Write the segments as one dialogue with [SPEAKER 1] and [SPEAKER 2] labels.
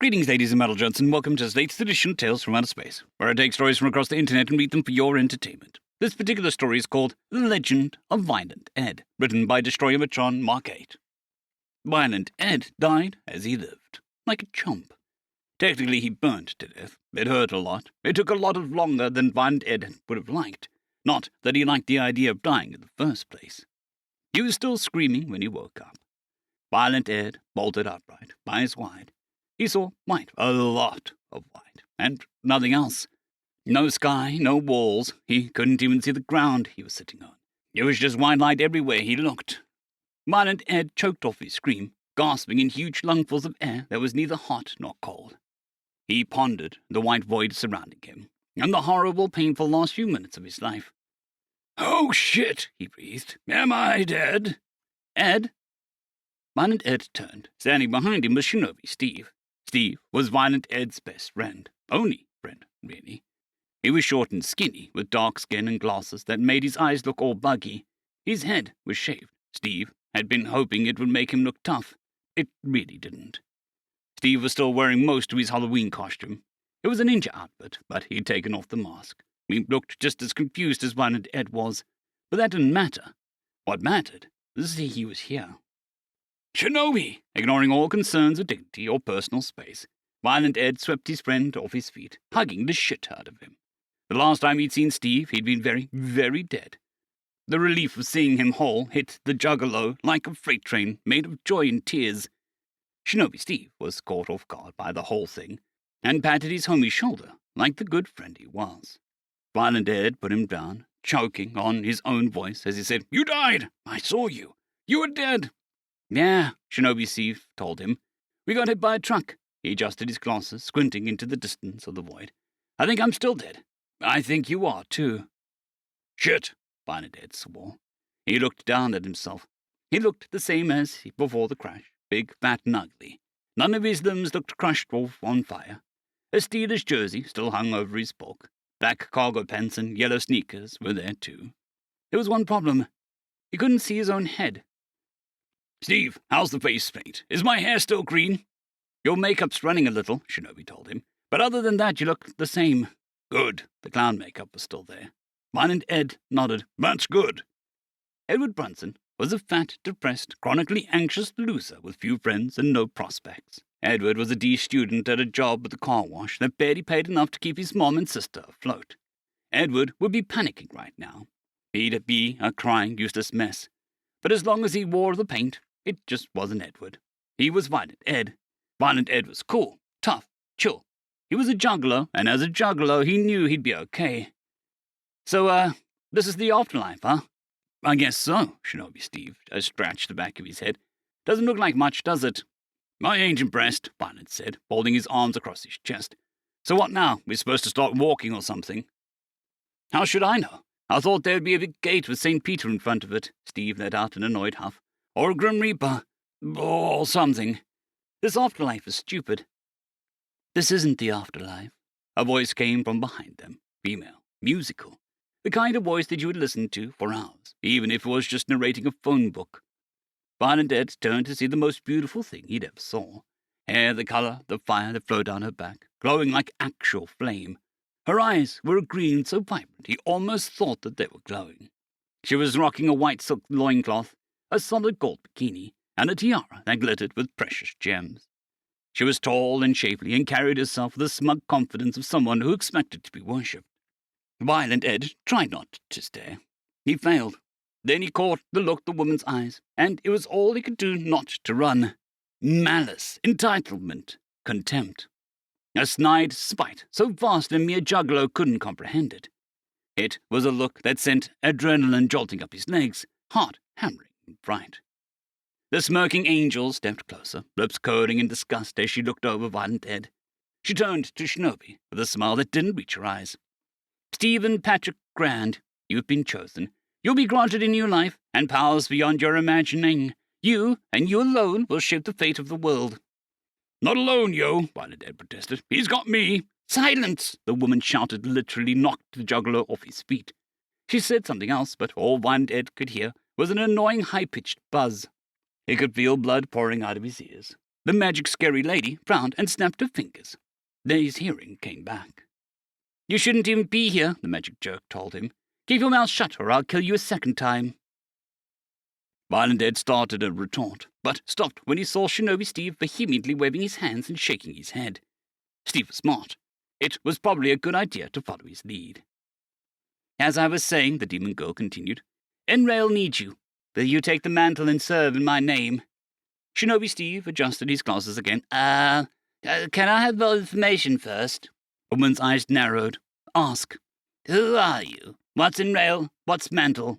[SPEAKER 1] Greetings, ladies and metal gents, and welcome to this latest edition of Tales from Outer Space, where I take stories from across the internet and read them for your entertainment. This particular story is called The Legend of Violent Ed, written by DestroyatronMk8. Violent Ed died as he lived, like a chump. Technically, he burned to death. It hurt a lot. It took a lot longer than Violent Ed would have liked. Not that he liked the idea of dying in the first place. He was still screaming when he woke up. Violent Ed bolted upright, eyes wide. He saw white, a lot of white, and nothing else. No sky, no walls. He couldn't even see the ground he was sitting on. It was just white light everywhere he looked. Violent Ed choked off his scream, gasping in huge lungfuls of air that was neither hot nor cold. He pondered the white void surrounding him, and the horrible, painful last few minutes of his life. "Oh, shit," he breathed. "Am I dead?" "Ed?" Violent Ed turned. Standing behind him was Shinobi Steve. Steve was Violent Ed's best friend. Only friend, really. He was short and skinny, with dark skin and glasses that made his eyes look all buggy. His head was shaved. Steve had been hoping it would make him look tough. It really didn't. Steve was still wearing most of his Halloween costume. It was a ninja outfit, but he'd taken off the mask. He looked just as confused as Violent Ed was. But that didn't matter. What mattered was that he was here. "Shinobi!" Ignoring all concerns of dignity or personal space, Violent Ed swept his friend off his feet, hugging the shit out of him. The last time he'd seen Steve, he'd been very, very dead. The relief of seeing him whole hit the juggalo like a freight train made of joy and tears. Shinobi Steve was caught off guard by the whole thing, and patted his homie's shoulder like the good friend he was. Violent Ed put him down, choking on his own voice as he said, "You died! I saw you! You were dead!" "Yeah," Shinobi Steve told him. "We got hit by a truck." He adjusted his glasses, squinting into the distance of the void. "I think I'm still dead. I think you are, too." "Shit," Violent Ed swore. He looked down at himself. He looked the same as before the crash, big, fat, and ugly. None of his limbs looked crushed or on fire. A Steelers jersey still hung over his bulk. Black cargo pants and yellow sneakers were there, too. There was one problem. He couldn't see his own head. "Steve, how's the face paint? Is my hair still green?" "Your makeup's running a little," Shinobi told him. "But other than that, you look the same." "Good." The clown makeup was still there. Violent Ed nodded. "That's good." Edward Brunson was a fat, depressed, chronically anxious loser with few friends and no prospects. Edward was a D student at a job at the car wash that barely paid enough to keep his mom and sister afloat. Edward would be panicking right now. He'd be a crying, useless mess. But as long as he wore the paint, it just wasn't Edward. He was Violent Ed. Violent Ed was cool, tough, chill. He was a juggalo, and as a juggalo, he knew he'd be okay. "So, this is the afterlife, huh?" "I guess so," Shinobi Steve scratched the back of his head. "Doesn't look like much, does it?" "I ain't impressed," Violent said, folding his arms across his chest. "So what now? We're supposed to start walking or something?" "How should I know? I thought there'd be a big gate with St. Peter in front of it," Steve let out an annoyed huff. "Or a Grim Reaper. Or something. This afterlife is stupid." "This isn't the afterlife." A voice came from behind them. Female. Musical. The kind of voice that you would listen to for hours, even if it was just narrating a phone book. Violent Ed turned to see the most beautiful thing he'd ever saw. Hair the color of the fire that flowed down her back, glowing like actual flame. Her eyes were a green so vibrant he almost thought that they were glowing. She was rocking a white silk loincloth, a solid gold bikini, and a tiara that glittered with precious gems. She was tall and shapely and carried herself with the smug confidence of someone who expected to be worshipped. Violent Ed tried not to stare. He failed. Then he caught the look in the woman's eyes, and it was all he could do not to run. Malice, entitlement, contempt. A snide spite so vast a mere juggalo couldn't comprehend it. It was a look that sent adrenaline jolting up his legs, heart hammering and bright. The smirking angel stepped closer, lips curling in disgust as she looked over Violent Ed. She turned to Shinobi with a smile that didn't reach her eyes. "Stephen Patrick Grand, you've been chosen. You'll be granted a new life and powers beyond your imagining. You, and you alone, will shape the fate of the world." "Not alone, yo," Violent Ed protested. "He's got me." "Silence!" the woman shouted, literally knocked the juggalo off his feet. She said something else, but all Violent Ed could hear was an annoying high-pitched buzz. He could feel blood pouring out of his ears. The magic scary lady frowned and snapped her fingers. Then his hearing came back. You shouldn't even be here, the magic jerk told him. Keep your mouth shut or I'll kill you a second time. Violent Ed started a retort, but stopped when he saw Shinobi Steve vehemently waving his hands and shaking his head. Steve was smart. It was probably a good idea to follow his lead. As I was saying, the demon girl continued, Enrail needs you. Will you take the mantle and serve in my name? Shinobi Steve adjusted his glasses again. Can I have more information first? The woman's eyes narrowed. Ask. Who are you? What's Enrail? What's mantle?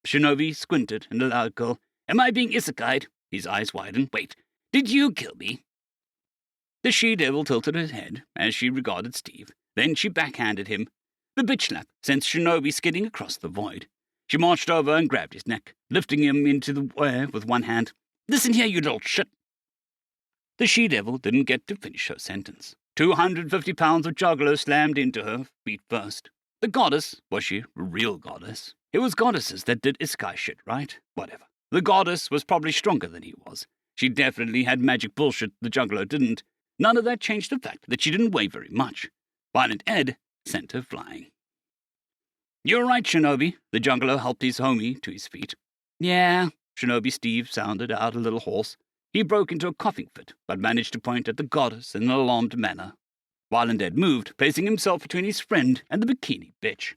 [SPEAKER 1] Shinobi squinted and allowed girl. Am I being isekai'd? His eyes widened. Wait, did you kill me? The she-devil tilted her head as she regarded Steve. Then she backhanded him. The bitch slap sent Shinobi skidding across the void. She marched over and grabbed his neck, lifting him into the air with one hand. Listen here, you little shit. The she-devil didn't get to finish her sentence. 250 pounds of juggalo slammed into her feet first. The goddess, was she a real goddess? It was goddesses that did isekai shit, right? Whatever. The goddess was probably stronger than he was. She definitely had magic bullshit the juggalo didn't. None of that changed the fact that she didn't weigh very much. Violent Ed sent her flying. You're right, Shinobi. The juggalo helped his homie to his feet. Yeah, Shinobi Steve sounded out a little hoarse. He broke into a coughing fit, but managed to point at the goddess in an alarmed manner. Violent Ed moved, placing himself between his friend and the bikini bitch.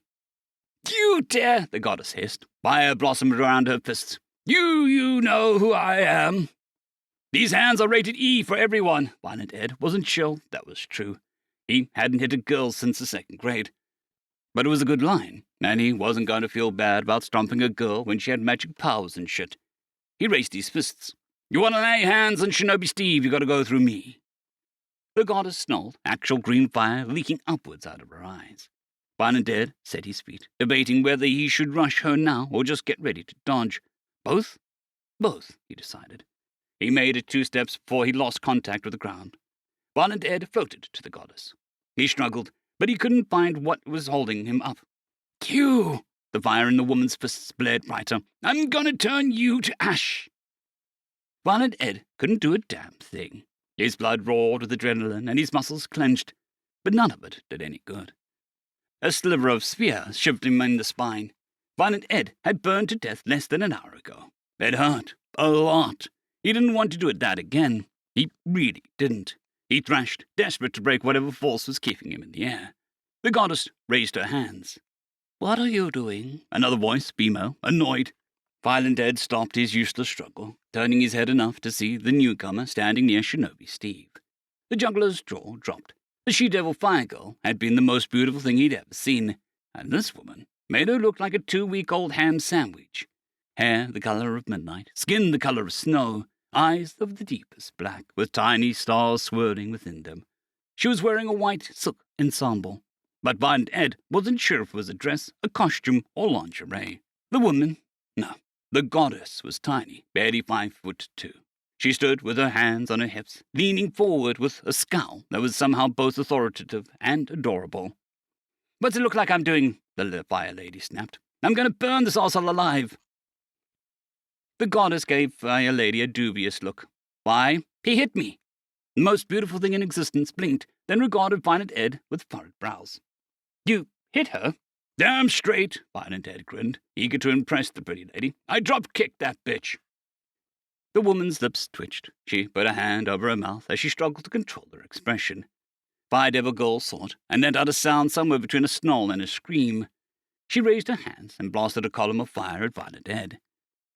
[SPEAKER 1] You dare, the goddess hissed. Fire blossomed around her fists. You know who I am. These hands are rated E for everyone. Violent Ed wasn't sure that was true. He hadn't hit a girl since the 2nd grade. But it was a good line, and he wasn't going to feel bad about stomping a girl when she had magic powers and shit. He raised his fists. You want to lay hands on Shinobi Steve, you gotta go through me. The goddess snarled, actual green fire leaking upwards out of her eyes. Violent Ed set his feet, debating whether he should rush her now or just get ready to dodge. Both? Both, he decided. He made it 2 steps before he lost contact with the ground. Violent Ed floated to the goddess. He struggled, but he couldn't find what was holding him up. Q! The fire in the woman's fists blared brighter. I'm gonna turn you to ash! Violent Ed couldn't do a damn thing. His blood roared with adrenaline and his muscles clenched, but none of it did any good. A sliver of spear shivered him in the spine. Violent Ed had burned to death less than an hour ago. It hurt. A lot. He didn't want to do it that again. He really didn't. He thrashed, desperate to break whatever force was keeping him in the air. The goddess raised her hands. What are you doing? Another voice, female, annoyed. Violent Ed stopped his useless struggle, turning his head enough to see the newcomer standing near Shinobi Steve. The juggler's jaw dropped. The she-devil fire girl had been the most beautiful thing he'd ever seen, and this woman made her look like a 2-week-old ham sandwich. Hair the color of midnight, skin the color of snow, eyes of the deepest black, with tiny stars swirling within them. She was wearing a white silk ensemble, but Violent Ed wasn't sure if it was a dress, a costume, or lingerie. The woman? No. The goddess was tiny, barely 5'2". She stood with her hands on her hips, leaning forward with a scowl that was somehow both authoritative and adorable. What's it look like I'm doing? The fire lady snapped. I'm going to burn this arsehole alive. The goddess gave Fire Lady a dubious look. Why? He hit me. The most beautiful thing in existence blinked, then regarded Violent Ed with furrowed brows. You hit her? Damn straight, Violent Ed grinned, eager to impress the pretty lady. I drop-kicked that bitch. The woman's lips twitched. She put a hand over her mouth as she struggled to control her expression. Fire Devil Girl saw it, and let out a sound somewhere between a snarl and a scream. She raised her hands and blasted a column of fire at Violent Ed.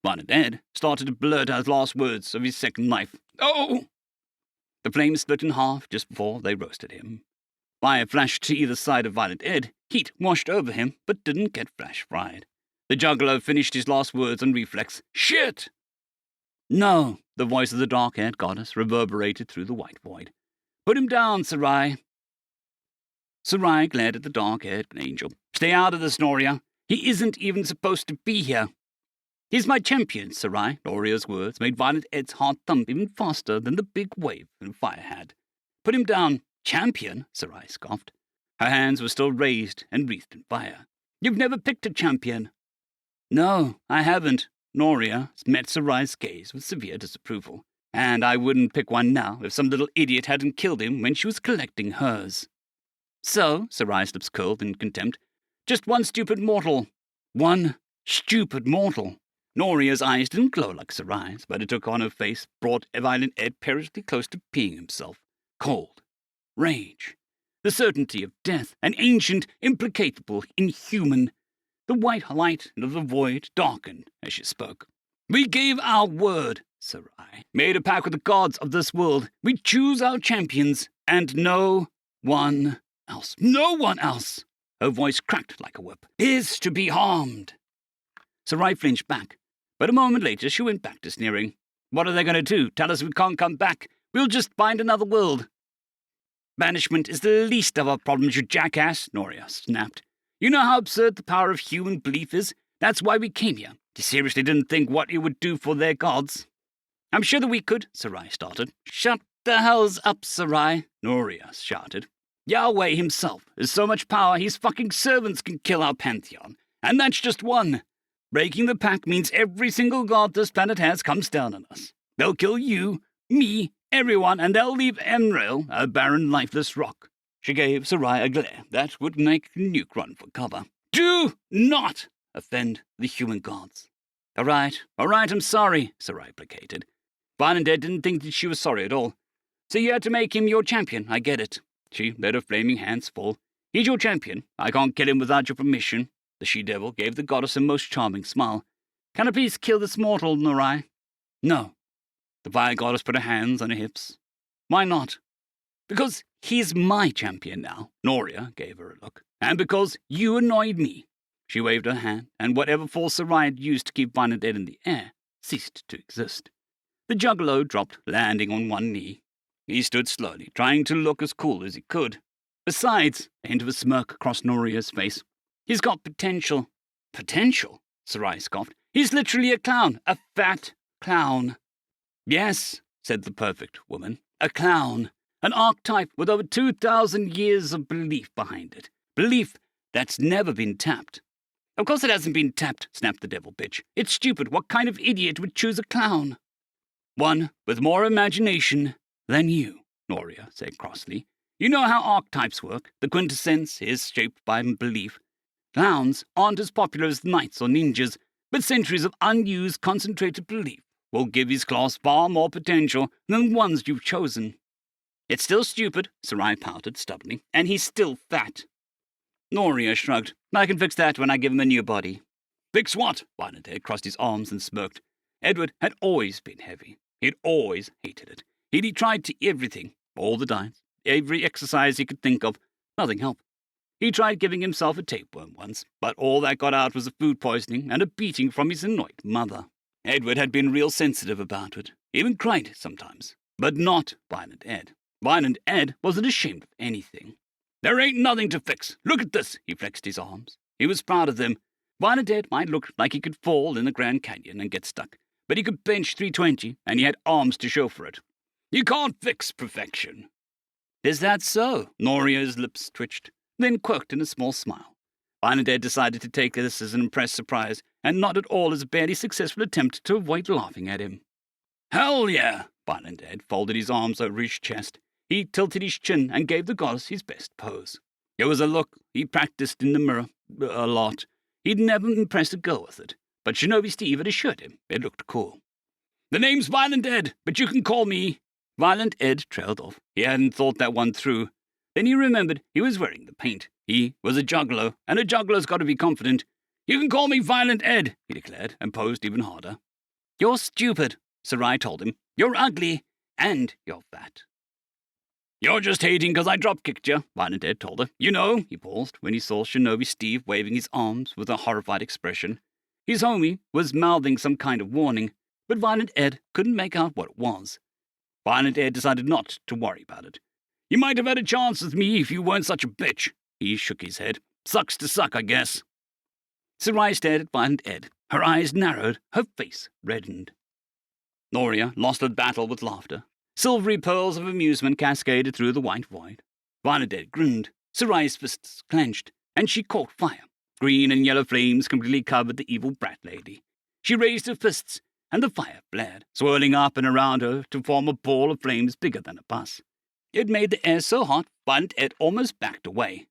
[SPEAKER 1] Violent Ed started to blurt out the last words of his second life. Oh! The flames split in half just before they roasted him. Fire flashed to either side of Violent Ed. Heat washed over him, but didn't get flash-fried. The juggler finished his last words on reflex. Shit! No, the voice of the dark-haired goddess reverberated through the white void. Put him down, Sarai. Sarai glared at the dark-haired angel. Stay out of this, Noria. He isn't even supposed to be here. He's my champion, Sarai. Noria's words made Violent Ed's heart thump even faster than the big wave in fire had. Put him down. Champion? Sarai scoffed. Her hands were still raised and wreathed in fire. You've never picked a champion. No, I haven't. Noria met Sarai's gaze with severe disapproval. And I wouldn't pick one now if some little idiot hadn't killed him when she was collecting hers. So, Sarai's lips curled in contempt, just one stupid mortal. One stupid mortal. Noria's eyes didn't glow like Sarai's, but it took on her face brought Violent Ed perilously close to peeing himself. Cold. Rage. The certainty of death. An ancient, implicatable, inhuman. The white light of the void darkened as she spoke. We gave our word, Sarai. Made a pact with the gods of this world. We choose our champions, and no one else. No one else. Her voice cracked like a whip. Is to be harmed. Sarai flinched back, but a moment later she went back to sneering. What are they going to do? Tell us we can't come back? We'll just find another world. Banishment is the least of our problems, you jackass, Noria snapped. You know how absurd the power of human belief is? That's why we came here. You seriously didn't think what it would do for their gods? I'm sure that we could, Sarai started. Shut the hells up, Sarai, Noria shouted. Yahweh himself has so much power his fucking servants can kill our pantheon. And that's just one. Breaking the pact means every single god this planet has comes down on us. They'll kill you, me, everyone, and they'll leave Emrail a barren, lifeless rock. She gave Sarai a glare that would make Nuke run for cover. Do not offend the human gods. All right, I'm sorry, Sarai placated. Violent Ed didn't think that she was sorry at all. So you had to make him your champion, I get it. She let her flaming hands fall. He's your champion. I can't kill him without your permission. The she-devil gave the goddess a most charming smile. Can I please kill this mortal, Norai? No. The fire goddess put her hands on her hips. Why not? Because he's my champion now, Noria gave her a look. And because you annoyed me. She waved her hand, and whatever force Sarai had used to keep Violent Ed in the air ceased to exist. The juggalo dropped, landing on one knee. He stood slowly, trying to look as cool as he could. Besides, a hint of a smirk crossed Noria's face. He's got potential. Potential? Sarai scoffed. He's literally a clown. A fat clown. Yes, said the perfect woman. A clown. An archetype with over 2,000 years of belief behind it. Belief that's never been tapped. Of course it hasn't been tapped, snapped the devil bitch. It's stupid. What kind of idiot would choose a clown? One with more imagination than you, Noria said crossly. You know how archetypes work. The quintessence is shaped by belief. Clowns aren't as popular as knights or ninjas, but centuries of unused, concentrated belief will give his class far more potential than the ones you've chosen. It's still stupid, Sarai pouted stubbornly, and he's still fat. Noria shrugged. I can fix that when I give him a new body. Fix what? Violent Ed crossed his arms and smirked. Edward had always been heavy. He'd always hated it. He'd tried to everything, all the diets, every exercise he could think of. Nothing helped. He tried giving himself a tapeworm once, but all that got out was a food poisoning and a beating from his annoyed mother. Edward had been real sensitive about it, even cried sometimes, but not Violent Ed. Violent Ed wasn't ashamed of anything. There ain't nothing to fix. Look at this, he flexed his arms. He was proud of them. Violent Ed might look like he could fall in the Grand Canyon and get stuck, but he could bench 320, and he had arms to show for it. You can't fix perfection. Is that so? Noria's lips twitched, then quirked in a small smile. Violent Ed decided to take this as an impressed surprise, and not at all as a barely successful attempt to avoid laughing at him. Hell yeah! Violent Ed folded his arms over his chest. He tilted his chin and gave the goddess his best pose. It was a look he practiced in the mirror a lot. He'd never impressed a girl with it, but Shinobi Steve had assured him it looked cool. The name's Violent Ed, but you can call me... Violent Ed trailed off. He hadn't thought that one through. Then he remembered he was wearing the paint. He was a juggalo, and a juggalo's got to be confident. You can call me Violent Ed, he declared, and posed even harder. You're stupid, Sarai told him. You're ugly, and you're fat. You're just hating because I drop-kicked you, Violent Ed told her. You know, he paused when he saw Shinobi Steve waving his arms with a horrified expression. His homie was mouthing some kind of warning, but Violent Ed couldn't make out what it was. Violent Ed decided not to worry about it. You might have had a chance with me if you weren't such a bitch. He shook his head. Sucks to suck, I guess. Sarai stared at Violent Ed. Her eyes narrowed, her face reddened. Noria lost the battle with laughter. Silvery pearls of amusement cascaded through the white void. Violent Ed grinned. Sarai's fists clenched, and she caught fire. Green and yellow flames completely covered the evil brat lady. She raised her fists, and the fire flared, swirling up and around her to form a ball of flames bigger than a bus. It made the air so hot, Violent Ed almost backed away.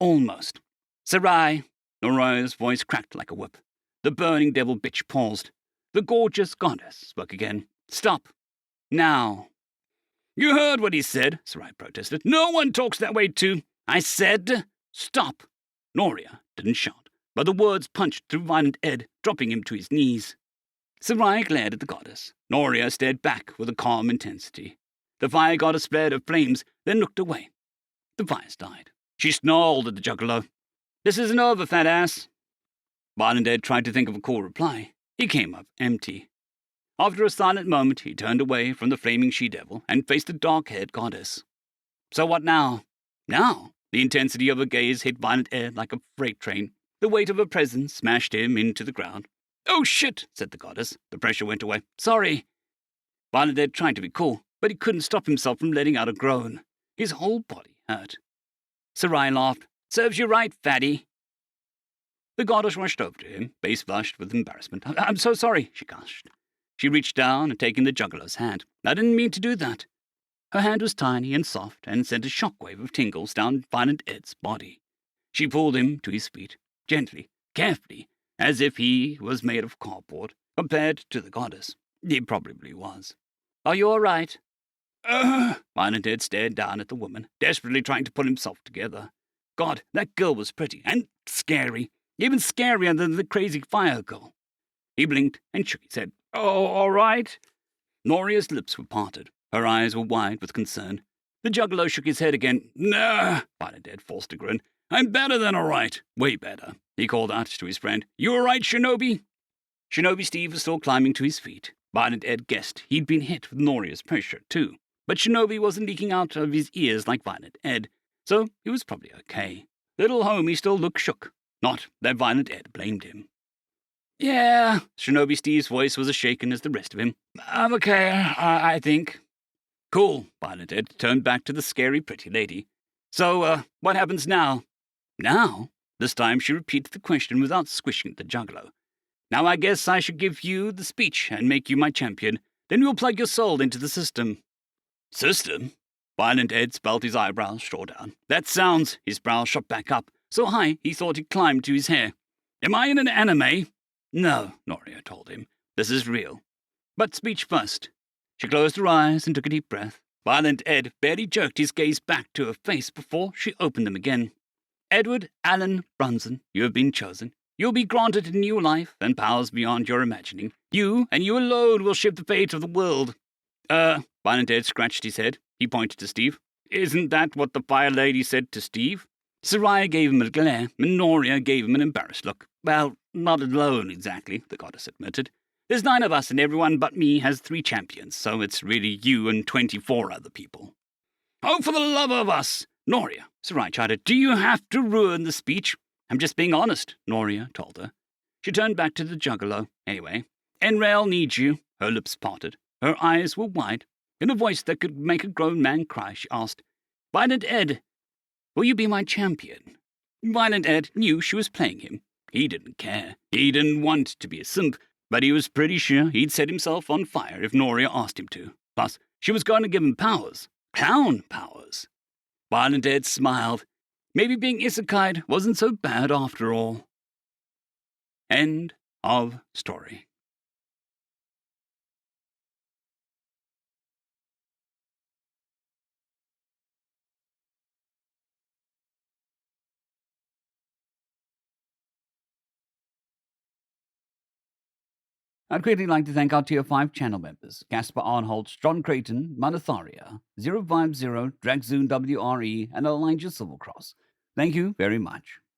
[SPEAKER 1] Almost. Sarai! Noria's voice cracked like a whip. The burning devil bitch paused. The gorgeous goddess spoke again. Stop. Now. You heard what he said, Sarai protested. No one talks that way to... I said, stop. Noria didn't shout, but the words punched through Violent Ed, dropping him to his knees. Sarai glared at the goddess. Noria stared back with a calm intensity. The fire goddess flared her flames, then looked away. The fires died. She snarled at the juggalo. This isn't over, fat ass. Violent Ed tried to think of a cool reply. He came up empty. After a silent moment, he turned away from the flaming she-devil and faced the dark-haired goddess. So what now? Now? The intensity of her gaze hit Violent Ed like a freight train. The weight of her presence smashed him into the ground. Oh, shit, said the goddess. The pressure went away. Sorry. Violent Ed tried to be cool, but he couldn't stop himself from letting out a groan. His whole body hurt. Sarai laughed. Serves you right, fatty. The goddess rushed over to him, face flushed with embarrassment. I'm so sorry, she gushed. She reached down and taken the juggalo's hand. I didn't mean to do that. Her hand was tiny and soft and sent a shockwave of tingles down Violent Ed's body. She pulled him to his feet, gently, carefully, as if he was made of cardboard, compared to the goddess. He probably was. Are you all right? Violent Ed stared down at the woman, desperately trying to pull himself together. God, that girl was pretty and scary, even scarier than the crazy fire girl. He blinked and shook his head. Oh, all right. Noria's lips were parted. Her eyes were wide with concern. The juggalo shook his head again. Nah, Violent Ed forced a grin. I'm better than all right. Way better, he called out to his friend. You all right, Shinobi? Shinobi Steve was still climbing to his feet. Violent Ed guessed he'd been hit with Noria's pressure, too. But Shinobi wasn't leaking out of his ears like Violent Ed, so he was probably okay. Little homie still looked shook. Not that Violent Ed blamed him. Yeah, Shinobi Steve's voice was as shaken as the rest of him. I'm okay, I think. Cool, Violent Ed turned back to the scary pretty lady. So, what happens now? Now? This time she repeated the question without squishing the juggalo. Now I guess I should give you the speech and make you my champion. Then we'll plug your soul into the system. System? Violent Ed spelt his eyebrows short down. That sounds... His brow shot back up, so high he thought he'd climbed to his hair. Am I in an anime? No, Noria told him. This is real. But speech first. She closed her eyes and took a deep breath. Violent Ed barely jerked his gaze back to her face before she opened them again. Edward Allen Brunson, you have been chosen. You'll be granted a new life and powers beyond your imagining. You, and you alone, will shape the fate of the world. Violent Ed scratched his head. He pointed to Steve. Isn't that what the fire lady said to Steve? Sarai gave him a glare, and Noria gave him an embarrassed look. Well, not alone, exactly, the goddess admitted. There's 9 of us, and everyone but me has 3 champions, so it's really you and 24 other people. Oh, for the love of us! Noria, Sarai chided, do you have to ruin the speech? I'm just being honest, Noria told her. She turned back to the juggalo. Anyway, Enrail needs you. Her lips parted. Her eyes were wide. In a voice that could make a grown man cry, she asked, Violent Ed, will you be my champion? Violent Ed knew she was playing him. He didn't care. He didn't want to be a simp, but he was pretty sure he'd set himself on fire if Noria asked him to. Plus, she was going to give him powers. Clown powers. Violent Ed smiled. Maybe being isekai'd wasn't so bad after all. End of story. I'd greatly like to thank our Tier 5 channel members, Caspar Arnholtz, John Creighton, Manatharia, 050, Dragzoon WRE, and Elijah Silvercross. Thank you very much.